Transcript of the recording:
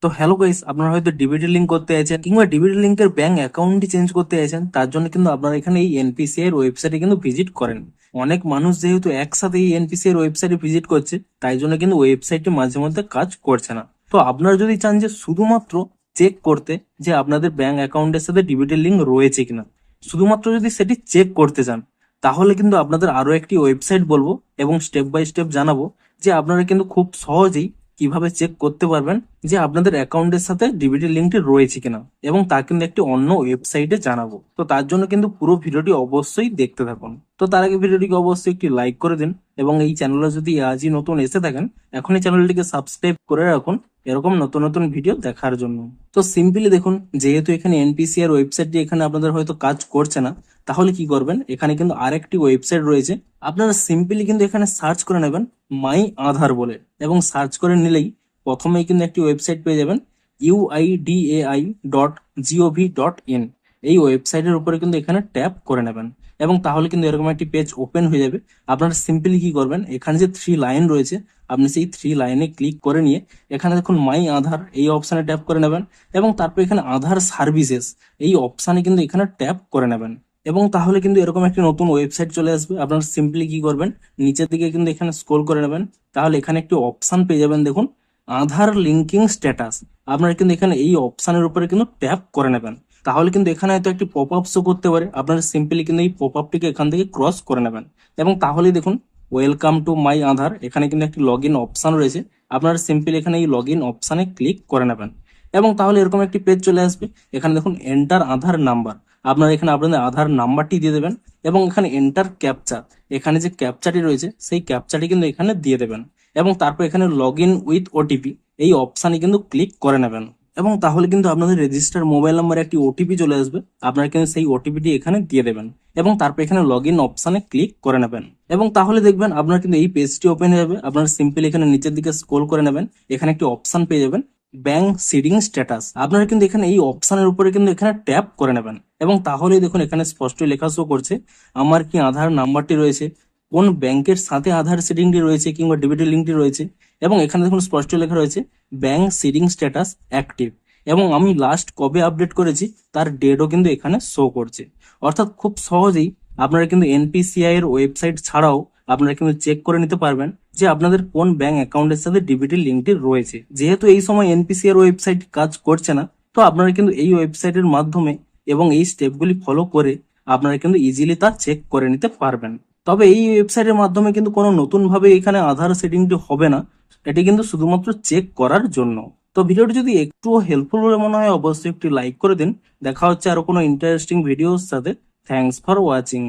তো hello guys, আপনারা হয়তো ডিবিটি লিঙ্ক করতে চাইছেন কিংবা ডিবিটি লিঙ্কের ব্যাংক অ্যাকাউন্টটি চেঞ্জ করতে চাইছেন। তার জন্য কিন্তু আপনারা এখানে এই এনপিসিআই এর ওয়েবসাইটে কিন্তু ভিজিট করেন। অনেক মানুষ যেহেতু একসাথে এই এনপিসিআই এর ওয়েবসাইটে ভিজিট করছে, তাই জন্য কিন্তু ওয়েবসাইটটি মাঝে মধ্যে কাজ করছে না। তো আপনারা যদি চান যে শুধুমাত্র চেক করতে যে আপনাদের ব্যাংক অ্যাকাউন্টের সাথে ডিবিটি লিঙ্ক রয়েছে কিনা, শুধুমাত্র যদি সেটি চেক করতে চান, তাহলে কিন্তু আপনাদের আরো একটি ওয়েবসাইট বলবো এবং স্টেপ বাই স্টেপ জানাবো যে আপনারা কিন্তু খুব সহজেই কিভাবে চেক করতে পারবেন যে আপনাদের অ্যাকাউন্টের সাথে ডিবিটি লিঙ্কটি রয়েছে কিনা, এবং তা কিন্তু একটি অন্য ওয়েবসাইটে জানাবো। তো তার জন্য কিন্তু পুরো ভিডিওটি অবশ্যই দেখতে থাকুন। তো তার আগে ভিডিওটিকে অবশ্যই একটি লাইক করে দিন, এবং এই চ্যানেলে যদি আজই নতুন এসে থাকেন, এখনই চ্যানেলটিকে সাবস্ক্রাইব করে রাখুন এরকম নতুন নতুন ভিডিও দেখার জন্য। তো সিম্পলি দেখুন, যেহেতু এখানে এনপিসিআর ওয়েবসাইটটি এখানে আপনাদের হয়তো কাজ করছে না, তাহলে কি করবেন, এখানে কিন্তু আরেকটি ওয়েবসাইট রয়েছে। আপনারা সিম্পলি কিন্তু এখানে সার্চ করে নেবেন মাই আধার বলে, এবং সার্চ করে নিলেই প্রথমেই কিন্তু একটি ওয়েবসাইট পেয়ে যাবেন uidai.gov.in। এই ওয়েবসাইটের উপরে কিন্তু এখানে ট্যাপ করে নেবেন, এবং তাহলে কিন্তু এরকম একটি পেজ ওপেন হয়ে যাবে। আপনারা সিম্পলি কি করবেন, এখানে যে 3 লাইন রয়েছে, আপনি সেই 3 লাইনে ক্লিক করে নিয়ে এখানে দেখুন মাই আধার এই অপশানে ট্যাপ করে নেবেন, এবং তারপর এখানে আধার সার্ভিসেস এই অপশানে কিন্তু এখানে ট্যাপ করে নেবেন। এবং তাহলে কিন্তু এরকম একটি নতুন ওয়েবসাইট চলে আসবে। আপনারা সিম্পলি কি করবেন, নিচের দিকে কিন্তু এখানে স্ক্রল করে নেবেন, তাহলে এখানে একটি অপশন পেয়ে যাবেন, দেখুন আধার লিঙ্কিং স্ট্যাটাস। আপনারা কিন্তু এখানে এই অপশনের উপরে কিন্তু ট্যাপ করে নেবেন, তাহলে কিন্তু এখানে হয়তো একটি পপ আপ শো করতে পারে। আপনারা সিম্পলি কিন্তু এই পপ আপটিকে এখান থেকে ক্রস করে নেবেন, এবং তাহলেই দেখুন ওয়েলকাম টু মাই আধার, এখানে কিন্তু একটি লগ ইন অপশন রয়েছে। আপনারা সিম্পলি এখানে এই লগ ইন অপশনে ক্লিক করে নেবেন, এবং তাহলে এরকম একটি পেজ চলে আসবে। এখানে দেখুন এন্টার আধার নাম্বার, আপনারা এখানে আপনাদের আধার নাম্বারটি দিয়ে দেবেন, এবং এখানে এন্টার ক্যাপচা, এখানে যে ক্যাপচাটি রয়েছে সেই ক্যাপচাটি কিন্তু এখানে দিয়ে দেবেন, এবং তারপর এখানে লগ ইন উইথ ওটিপি এই অপশানে কিন্তু ক্লিক করে নেবেন, এবং তাহলে কিন্তু আপনাদের রেজিস্টার মোবাইল নাম্বারে একটি ওটিপি চলে আসবে। আপনারা কিন্তু সেই ওটিপিটি এখানে দিয়ে দেবেন, এবং তারপর এখানে লগ ইন অপশানে ক্লিক করে নেবেন, এবং তাহলে দেখবেন আপনার কিন্তু এই পেজটি ওপেন হয়ে যাবে। আপনারা সিম্পলি এখানে নিচের দিকে স্ক্রল করে নেবেন, এখানে একটি অপশান পেয়ে যাবেন ব্যাংক সিডিং স্ট্যাটাস। আপনারা কিন্তু এখানে এই অপশানের উপরে কিন্তু এখানে ট্যাপ করে নেবেন, এবং তাহলেই দেখুন এখানে স্পষ্ট লেখা শো করছে আমার কি আধার নাম্বারটি রয়েছে, কোন ব্যাংকের সাথে আধার সিডিংটি রয়েছে কিংবা ডিবিটি লিঙ্কটি রয়েছে, এবং এখানে দেখুন স্পষ্ট লেখা রয়েছে ব্যাংক সিডিং স্ট্যাটাস অ্যাক্টিভ, এবং আমি লাস্ট কবে আপডেট করেছি তার ডেটও কিন্তু এখানে শো করছে। অর্থাৎ খুব সহজেই আপনারা কিন্তু এনপিসিআই এর ওয়েবসাইট ছাড়াও আপনারা কিন্তু চেক করে নিতে পারবেন যে আপনাদের কোন ব্যাংক অ্যাকাউন্টের সাথে ডিবিটি লিঙ্কটি রয়েছে। যেহেতু এই সময় এনপিসিআই এর ওয়েবসাইট কাজ করছে না, তো আপনারা কিন্তু এই ওয়েবসাইটের মাধ্যমে এবং এই স্টেপগুলি ফলো করে আপনারা কিন্তু ইজিলি তা চেক করে নিতে পারবেন। তবে এই ওয়েবসাইটের মাধ্যমে কিন্তু কোনো নতুন ভাবে এখানে আধার সেটিংটি হবে না, এটি কিন্তু শুধুমাত্র চেক করার জন্য। তো ভিডিওটি যদি একটুও হেল্পফুল বলে মনে হয়, অবশ্যই একটি লাইক করে দিন। দেখা হচ্ছে আরো কোনো ইন্টারেস্টিং ভিডিওর সাথে। Thanks for watching.